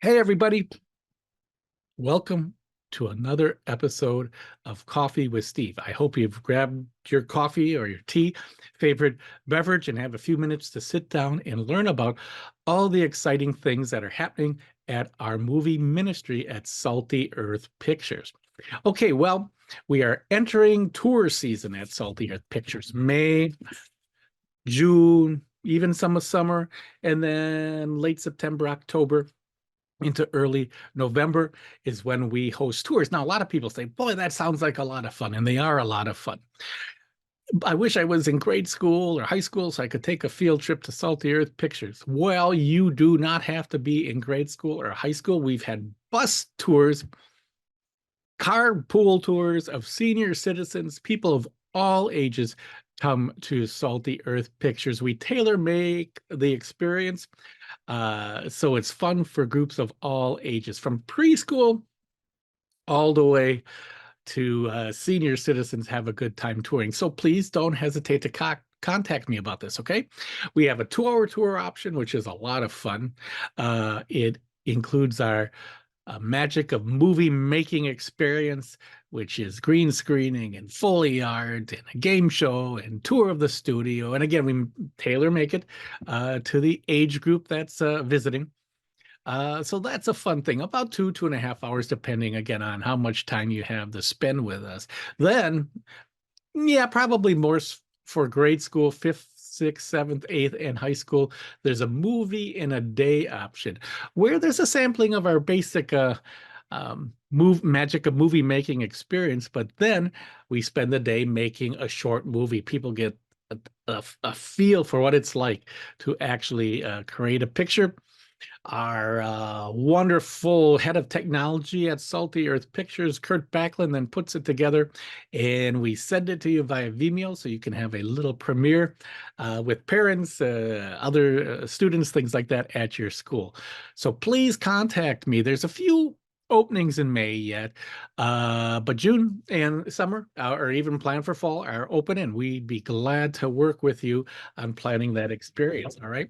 Hey, everybody. Welcome to another episode of Coffee with Steve. I hope you've grabbed your coffee or your tea, favorite beverage, and have a few minutes to sit down and learn about all the exciting things that are happening at our movie ministry at Salty Earth Pictures. Okay, well, we are entering tour season at Salty Earth Pictures. May, June, even some of summer, and then late September, October into early November is when we host tours. Now, a lot of people say, boy, that sounds like a lot of fun, and they are a lot of fun. I wish I was in grade school or high school so I could take a field trip to Salty Earth Pictures. Well, you do not have to be in grade school or high school. We've had bus tours, carpool tours of senior citizens, people of all ages come to Salty Earth Pictures. We tailor make the experience so it's fun for groups of all ages, from preschool all the way to senior citizens have a good time touring. So please don't hesitate to contact me about this, okay? We have a 2-hour tour option, which is a lot of fun. It includes our magic of movie making experience, which is green screening and Foley art and a game show and tour of the studio. And again, we tailor make it to the age group that's visiting. So that's a fun thing, about 2.5 hours, depending again on how much time you have to spend with us. Then, yeah, probably more for grade school, 5th, 6th, 7th, 8th, and high school. There's a movie in a day option where there's a sampling of our basic magic of movie making experience, but then we spend the day making a short movie. People get a feel for what it's like to actually create a picture. Our wonderful head of technology at Salty Earth Pictures, Kurt Backlund, then puts it together and we send it to you via Vimeo so you can have a little premiere with parents, other students, things like that at your school. So please contact me. There's a few openings in May yet, but June and summer, or even plan for fall, are open, and we'd be glad to work with you on planning that experience. All right.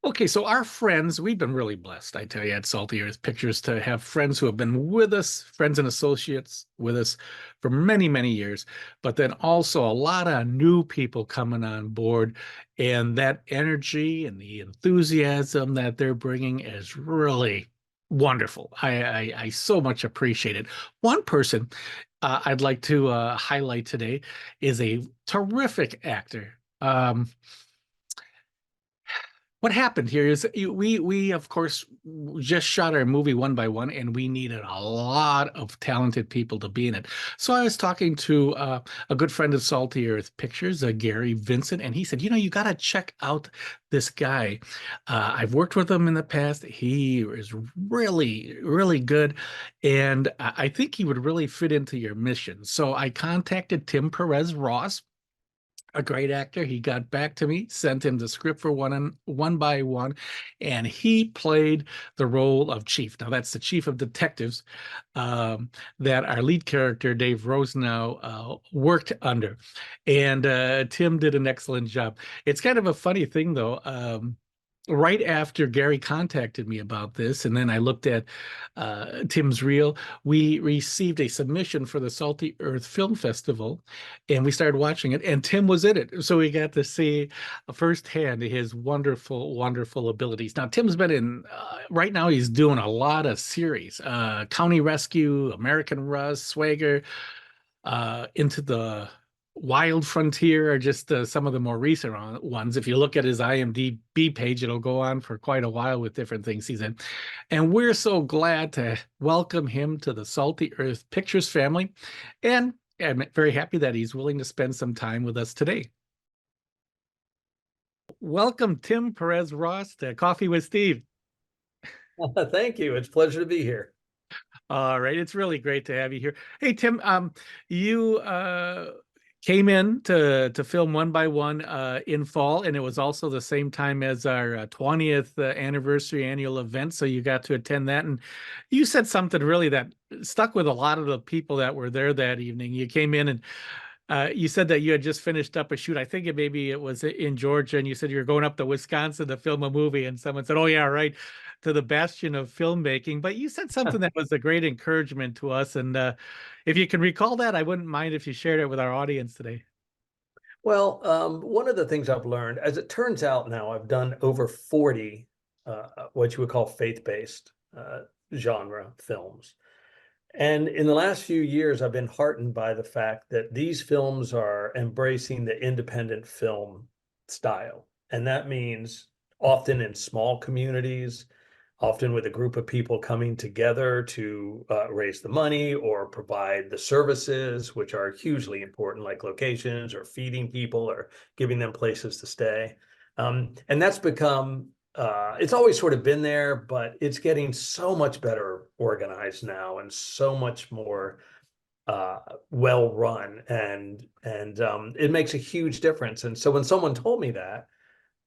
Okay, so our friends, we've been really blessed, I tell you, at Salty Earth Pictures to have friends who have been with us, friends and associates with us for many, many years, but then also a lot of new people coming on board. And that energy and the enthusiasm that they're bringing is really wonderful. I so much appreciate it. One person I'd like to highlight today is a terrific actor. What happened here is we of course just shot our movie one by one, and we needed a lot of talented people to be in it. So I was talking to a good friend of Salty Earth Pictures, Gary Vincent, and he said, you got to check out this guy. I've worked with him in the past. He is really, really good, and I think he would really fit into your mission. So I contacted Tim Perez Ross, a great actor. He got back to me, sent him the script for one by one, and he played the role of Chief. Now, that's the chief of detectives that our lead character, Dave Rosenau, worked under. And Tim did an excellent job. It's kind of a funny thing, though. Right after Gary contacted me about this, and then I looked at Tim's reel, we received a submission for the Salty Earth Film Festival, and we started watching it, and Tim was in it. So we got to see firsthand his wonderful, wonderful abilities. Now, Tim's been in, right now he's doing a lot of series, County Rescue, American Rust, Swagger, Into the Wild Frontier are just some of the more recent ones. If you look at his IMDb page, it'll go on for quite a while with different things he's in. And we're so glad to welcome him to the Salty Earth Pictures family. And I'm very happy that he's willing to spend some time with us today. Welcome, Tim Perez Ross, to Coffee with Steve. Thank you. It's a pleasure to be here. All right. It's really great to have you here. Hey, Tim, you came in to film one by one in fall, and it was also the same time as our 20th anniversary annual event, so you got to attend that. And you said something really that stuck with a lot of the people that were there that evening. You came in and You said that you had just finished up a shoot. I think maybe it was in Georgia, and you said you were going up to Wisconsin to film a movie, and someone said, "Oh yeah, right, to the bastion of filmmaking." But you said something that was a great encouragement to us, and if you can recall that, I wouldn't mind if you shared it with our audience today. Well, one of the things I've learned, as it turns out now, I've done over 40 what you would call faith-based genre films. And in the last few years, I've been heartened by the fact that these films are embracing the independent film style. And that means often in small communities, often with a group of people coming together to raise the money or provide the services, which are hugely important, like locations or feeding people or giving them places to stay. And that's become it's always sort of been there, but it's getting so much better organized now and so much more uh, well run, and it makes a huge difference. And so when someone told me that,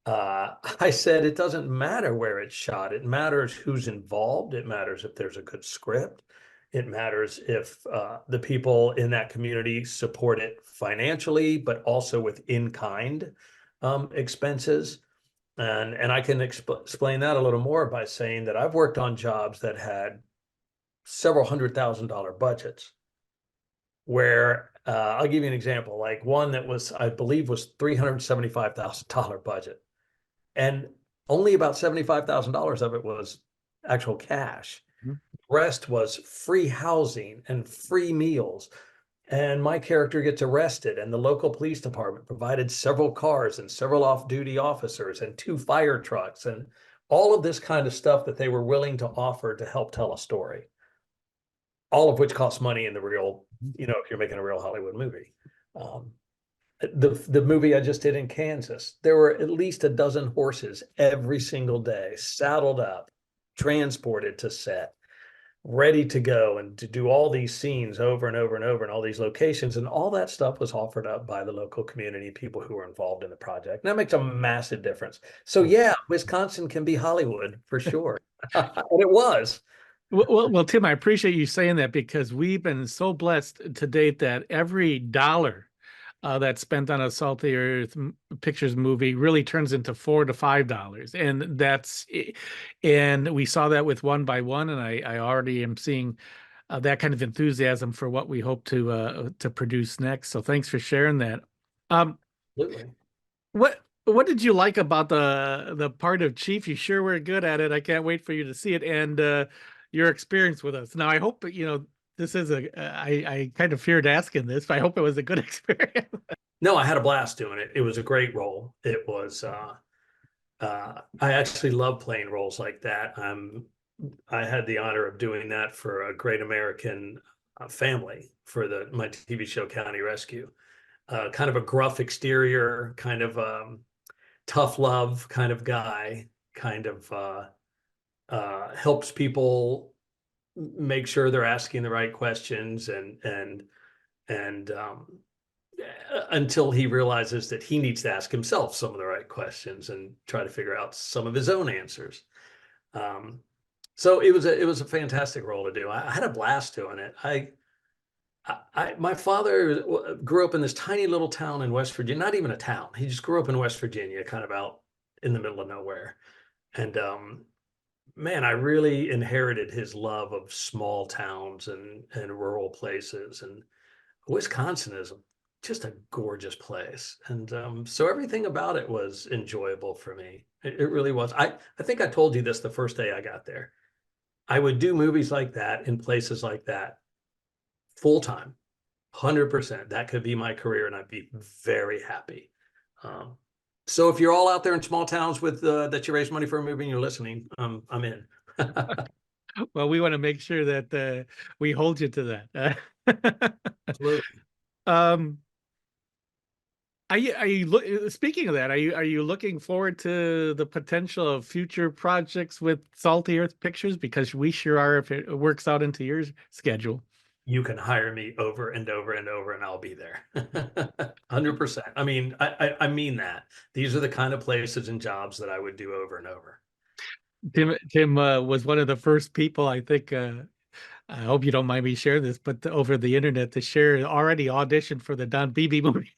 I said it doesn't matter where it's shot. It matters who's involved. It matters if there's a good script. It matters if the people in that community support it financially, but also with in-kind expenses. And I can explain that a little more by saying that I've worked on jobs that had several $100,000 budgets where I'll give you an example, like one that was, I believe was $375,000 budget. And only about $75,000 of it was actual cash. Mhm. The rest was free housing and free meals. And my character gets arrested, and the local police department provided several cars and several off-duty officers and 2 fire trucks and all of this kind of stuff that they were willing to offer to help tell a story, all of which costs money in the real, if you're making a real Hollywood movie. Um, the movie I just did in Kansas, there were at least a dozen horses every single day, saddled up, transported to set, ready to go and to do all these scenes over and over and over in all these locations. And all that stuff was offered up by the local community people who were involved in the project. And that makes a massive difference. So yeah, Wisconsin can be Hollywood for sure. And it was. Well, Tim, I appreciate you saying that because we've been so blessed to date that every dollar that's spent on a Salty Earth Pictures movie really turns into $4 to $5, and we saw that with One by One, and I already am seeing that kind of enthusiasm for what we hope to produce next. So thanks for sharing that. Um, Absolutely. what did you like about the part of Chief? You sure were good at it. I can't wait for you to see it and your experience with us. Now, I hope this is I kind of feared asking this, but I hope it was a good experience. No, I had a blast doing it. It was a great role. It was I actually love playing roles like that. I had the honor of doing that for a great American family for my TV show County Rescue. Kind of a gruff exterior, kind of tough love kind of guy, kind of helps people make sure they're asking the right questions and until he realizes that he needs to ask himself some of the right questions and try to figure out some of his own answers. Um, so it was a fantastic role to do. I had a blast doing it. My father grew up in this tiny little town in West Virginia, not even a town. He just grew up in West Virginia, kind of out in the middle of nowhere. And man, I really inherited his love of small towns and rural places. And Wisconsin is just a gorgeous place. And so everything about it was enjoyable for me. It really was. I think I told you this the first day I got there. I would do movies like that in places like that full time, 100%. That could be my career, and I'd be very happy. Um, so if you're all out there in small towns with that you raise money for a movie and you're listening, I'm in. Well, we want to make sure that we hold you to that. Absolutely. Um, speaking of that, are you looking forward to the potential of future projects with Salty Earth Pictures? Because we sure are if it works out into your schedule. You can hire me over and over and over, and I'll be there. 100%. I mean, I mean that. These are the kind of places and jobs that I would do over and over. Tim was one of the first people I think I hope you don't mind me sharing this, but over the internet, the share already auditioned for the Don Beebe movie.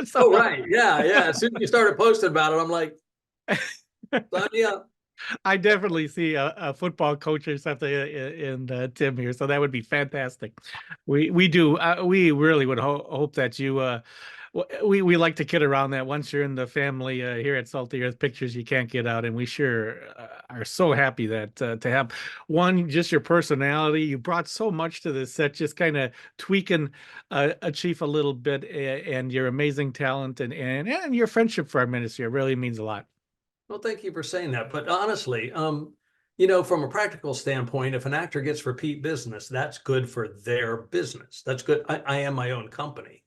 So Oh, right. Yeah, yeah. As soon as you started posting about it, I'm like, sign me up. I definitely see a football coach or something in Tim here, so that would be fantastic. We do we really would hope that you we like to kid around that once you're in the family here at Salty Earth Pictures, you can't get out, and we sure are so happy that to have one just your personality. You brought so much to this set, just kind of tweaking a chief a little bit, and your amazing talent and your friendship for our ministry. It really means a lot. Well, thank you for saying that. But honestly, you know, from a practical standpoint, if an actor gets repeat business, that's good for their business. That's good. I am my own company.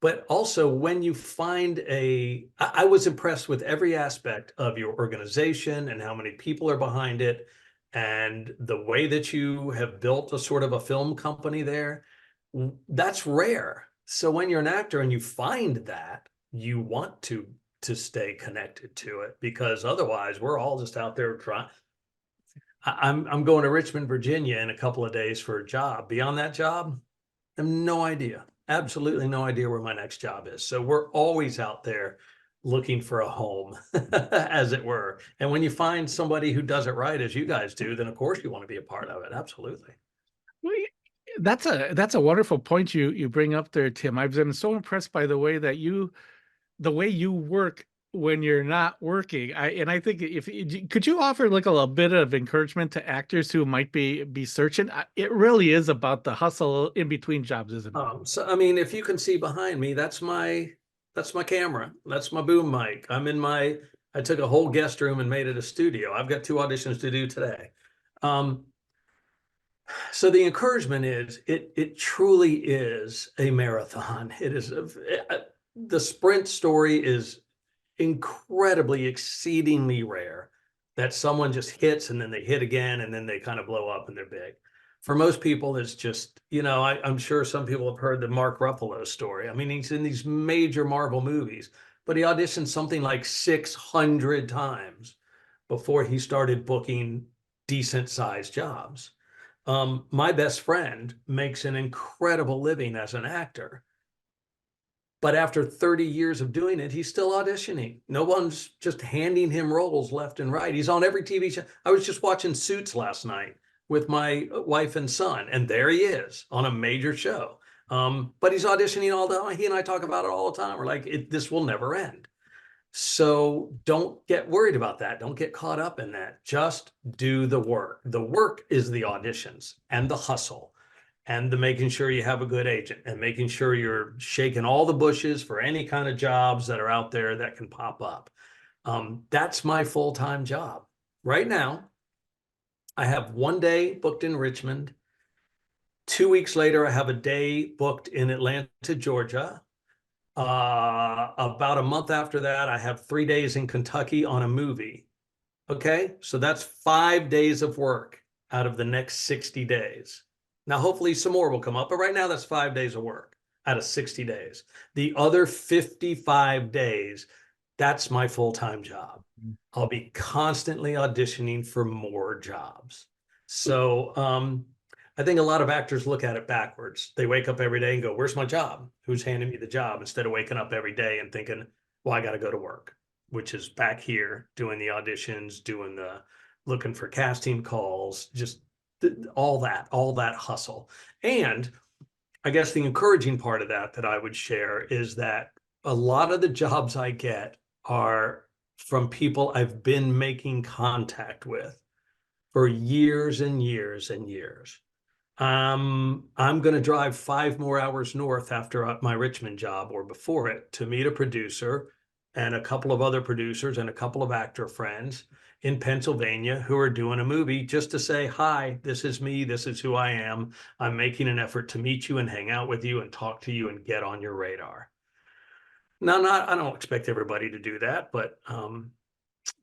But also, when you find I was impressed with every aspect of your organization and how many people are behind it, and the way that you have built a sort of a film company there. That's rare. So when you're an actor and you find that, you want to stay connected to it, because otherwise we're all just out there trying. I'm going to Richmond, Virginia in a couple of days for a job. Beyond that job, I have no idea. Absolutely no idea where my next job is. So we're always out there looking for a home, as it were. And when you find somebody who does it right, as you guys do, then of course you want to be a part of it. Absolutely. Well, that's a wonderful point you bring up there, Tim. I've been so impressed by the way you work when you're not working. I think if could you offer like a little bit of encouragement to actors who might be searching? It really is about the hustle in between jobs, isn't it? So I mean, if you can see behind me, that's my camera. That's my boom mic. I took a whole guest room and made it a studio. I've got two auditions to do today. Um, so the encouragement is it truly is a marathon. The sprint story is incredibly, exceedingly rare, that someone just hits and then they hit again and then they kind of blow up and they're big. For most people, it's just, you know, I'm sure some people have heard the Mark Ruffalo story. I mean, he's in these major Marvel movies, but he auditioned something like 600 times before he started booking decent sized jobs. My best friend makes an incredible living as an actor, but after 30 years of doing it, he's still auditioning. No one's just handing him roles left and right. He's on every TV show. I was just watching Suits last night with my wife and son, and there he is on a major show. But he's auditioning all the time. He and I talk about it all the time. We're like, this will never end. So don't get worried about that. Don't get caught up in that. Just do the work. The work is the auditions and the hustle and the making sure you have a good agent and making sure you're shaking all the bushes for any kind of jobs that are out there that can pop up. That's my full-time job. Right now, I have one day booked in Richmond. 2 weeks later, I have a day booked in Atlanta, Georgia. About a month after that, I have 3 days in Kentucky on a movie. Okay, so that's 5 days of work out of the next 60 days. Now, hopefully, some more will come up, but right now, that's 5 days of work out of 60 days. The other 55 days, that's my full-time job. I'll be constantly auditioning for more jobs. So, I think a lot of actors look at it backwards. They wake up every day and go, "Where's my job? Who's handing me the job?" Instead of waking up every day and thinking, "Well, I got to go to work," which is back here doing the auditions, doing the looking for casting calls, just all that hustle. And I guess the encouraging part of that I would share is that a lot of the jobs I get are from people I've been making contact with for years and years and years. I'm going to drive 5 more hours north after my Richmond job or before it to meet a producer and a couple of other producers and a couple of actor friends in Pennsylvania who are doing a movie, just to say, "Hi, this is me. This is who I am. I'm making an effort to meet you and hang out with you and talk to you and get on your radar." Now, I don't expect everybody to do that, but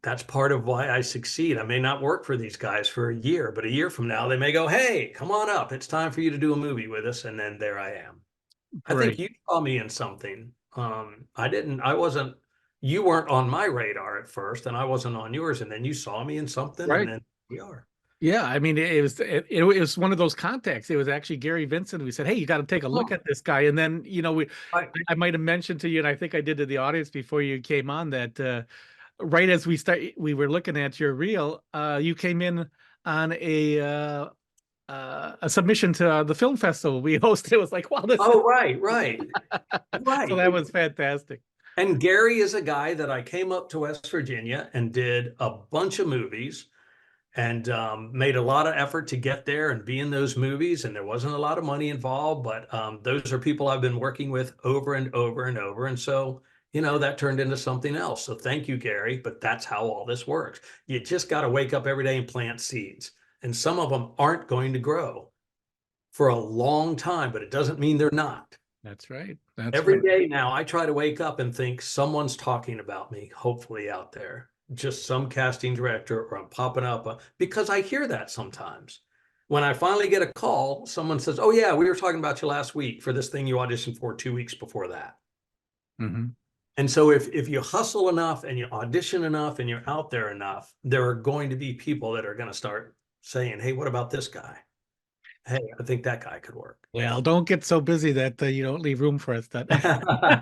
that's part of why I succeed. I may not work for these guys for a year, but a year from now, they may go, "Hey, come on up. It's time for you to do a movie with us." And then there I am. I think Great. you saw me in something. I wasn't, you weren't on my radar at first, and I wasn't on yours. And then you saw me in something, and Right. then we are. Yeah, I mean, it was one of those contacts. It was actually Gary Vincent. We said, "Hey, you got to take a look Oh, at this guy." And then, I, I might have mentioned to you, and I think I did to the audience before you came on that right as we were looking at your reel, you came in on a submission to the film festival we hosted. It was like, wow, this is oh, right, right, so right. that was fantastic. And Gary is a guy that I came up to West Virginia and did a bunch of movies and made a lot of effort to get there and be in those movies. And there wasn't a lot of money involved, but those are people I've been working with over and over and over. And so, that turned into something else. So thank you, Gary. But that's how all this works. You just got to wake up every day and plant seeds. And some of them aren't going to grow for a long time, but it doesn't mean they're not. That's right. That's Every right. day now, I try to wake up and think someone's talking about me, hopefully out there, just some casting director, or I'm popping up because I hear that sometimes. When I finally get a call, someone says, "Oh, yeah, we were talking about you last week for this thing you auditioned for 2 weeks before that." Hmm. And so if you hustle enough and you audition enough and you're out there enough, there are going to be people that are going to start saying, "Hey, what about this guy? Hey, I think that guy could work." Well, don't get so busy that you don't leave room for us. That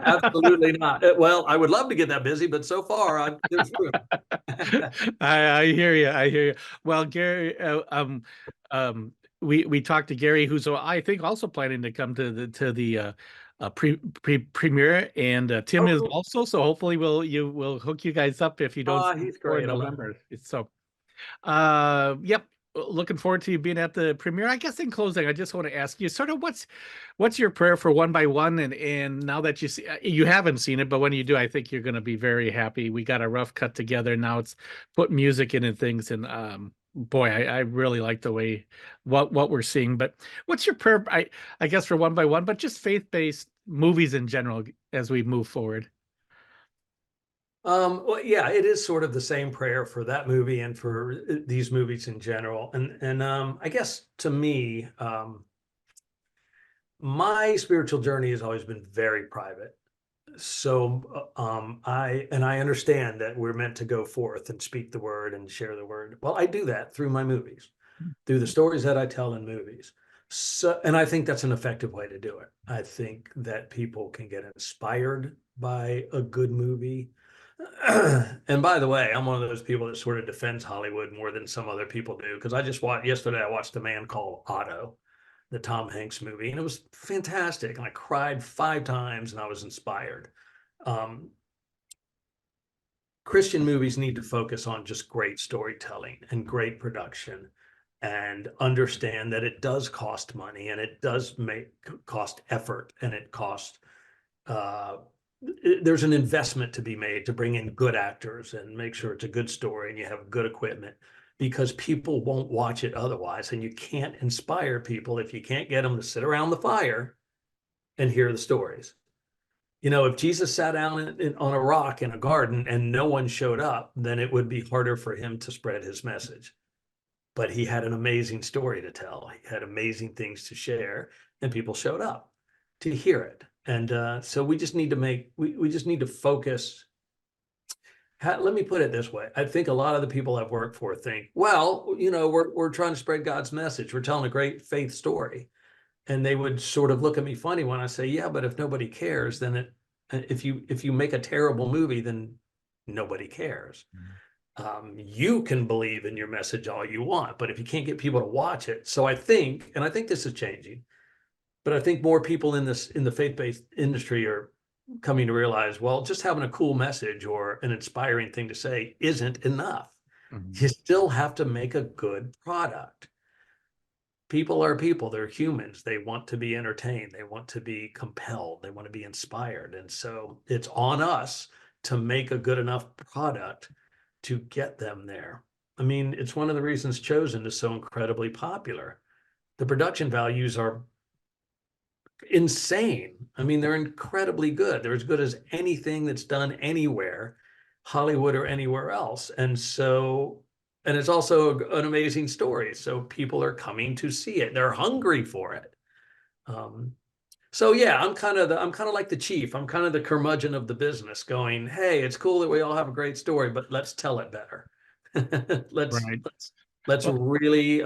Absolutely not. Well, I would love to get that busy, but so far there's room. I hear you. I hear you. Well, Gary, we talked to Gary, who's I think also planning to come to the premiere, and Tim Oh, is cool. also. So hopefully, we'll hook you guys up if you don't see He's before great. I love him. November. So, yep. Looking forward to you being at the premiere. I guess in closing, I just want to ask you sort of what's your prayer for One by One, and now that you haven't seen it, but when you do, I think you're going to be very happy. We got a rough cut together. Now it's put music in and things, and boy, I really like the way what we're seeing. But what's your prayer? I guess for One by One, but just faith-based movies in general as we move forward. Well, yeah, it is sort of the same prayer for that movie and for these movies in general. And I guess to me, my spiritual journey has always been very private. So I understand that we're meant to go forth and speak the word and share the word. Well, I do that through my movies, through the stories that I tell in movies. So, and I think that's an effective way to do it. I think that people can get inspired by a good movie. And by the way, I'm one of those people that sort of defends Hollywood more than some other people do because I just watched yesterday. I watched A Man Called Otto, the Tom Hanks movie, and it was fantastic. And I cried 5 times, and I was inspired. Um, Christian movies need to focus on just great storytelling and great production and understand that it does cost money and it does cost effort and it costs uh, there's an investment to be made to bring in good actors and make sure it's a good story and you have good equipment because people won't watch it otherwise. And you can't inspire people if you can't get them to sit around the fire and hear the stories. If Jesus sat down on a rock in a garden and no one showed up, then it would be harder for him to spread his message. But he had an amazing story to tell. He had amazing things to share, and people showed up to hear it. And so we just need to we just need to focus. Let me put it this way. I think a lot of the people I've worked for think, well, we're trying to spread God's message. We're telling a great faith story. And they would sort of look at me funny when I say, yeah, but if nobody cares, then if you make a terrible movie, then nobody cares. You can believe in your message all you want, but if you can't get people to watch it, so I think, and I think this is changing, but I think more people in the faith-based industry are coming to realize, well, just having a cool message or an inspiring thing to say isn't enough. Mhm. You still have to make a good product. People are people, they're humans. They want to be entertained, they want to be compelled, they want to be inspired. And so it's on us to make a good enough product to get them there. I mean, it's one of the reasons Chosen is so incredibly popular. The production values are insane. I mean, they're incredibly good. They're as good as anything that's done anywhere, Hollywood or anywhere else. And it's also an amazing story. So people are coming to see it. They're hungry for it. Um, so yeah, I'm kind of like the chief. I'm kind of the curmudgeon of the business going, hey, it's cool that we all have a great story, but let's tell it better. let's Right. let's Let's Well, really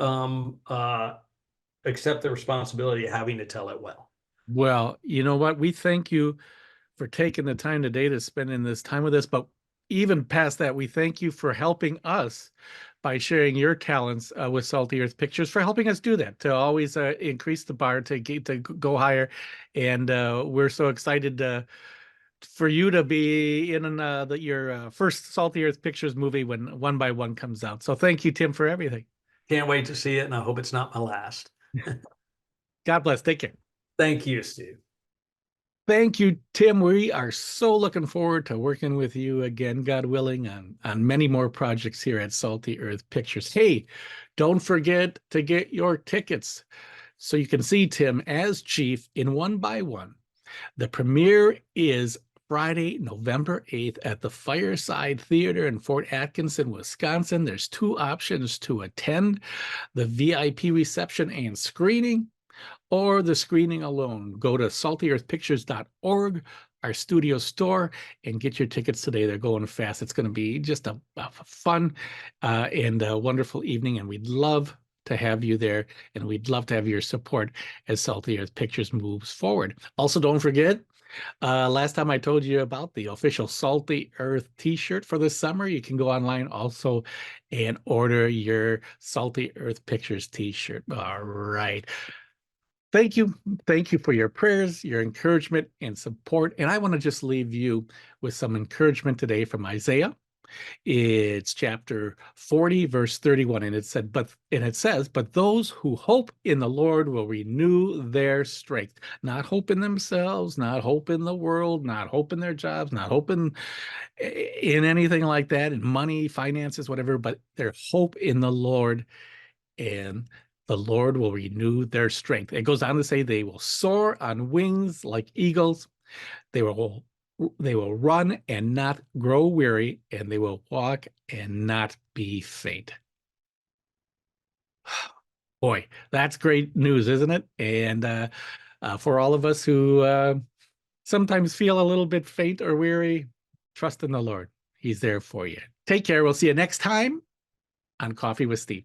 accept the responsibility of having to tell it well. well, you know what? We thank you for taking the time today to spend in this time with us. But even past that, we thank you for helping us by sharing your talents with Salty Earth Pictures, for helping us do that, to always increase the bar, to go higher. And we're so excited for you to be in your first Salty Earth Pictures movie when One by One comes out. So thank you, Tim, for everything. Can't wait to see it, and I hope it's not my last. God bless. Take care. Thank you, Steve. Thank you, Tim. We are so looking forward to working with you again, God willing, on many more projects here at Salty Earth Pictures. Hey, don't forget to get your tickets so you can see Tim as Chief in One by One. The premiere is Friday, November 8th at the Fireside Theater in Fort Atkinson, Wisconsin. There's two options to attend: the VIP reception and screening, or the screening alone. Go to saltyearthpictures.org, our studio store, and get your tickets today. They're going fast. It's going to be just a fun and a wonderful evening, and we'd love to have you there, and we'd love to have your support as Salty Earth Pictures moves forward. Also, don't forget, last time I told you about the official Salty Earth t-shirt for this summer. You can go online also and order your Salty Earth Pictures t-shirt. All right. Thank you. Thank you for your prayers, your encouragement, and support. And I want to just leave you with some encouragement today from Isaiah. It's chapter 40, verse 31. And it says, but those who hope in the Lord will renew their strength. Not hope in themselves, not hope in the world, not hope in their jobs, not hope in anything like that, in money, finances, whatever, but their hope in the Lord, and the Lord will renew their strength. It goes on to say they will soar on wings like eagles. They will run and not grow weary, and they will walk and not be faint. Boy, that's great news, isn't it? And for all of us who sometimes feel a little bit faint or weary, trust in the Lord. He's there for you. Take care. We'll see you next time on Coffee with Steve.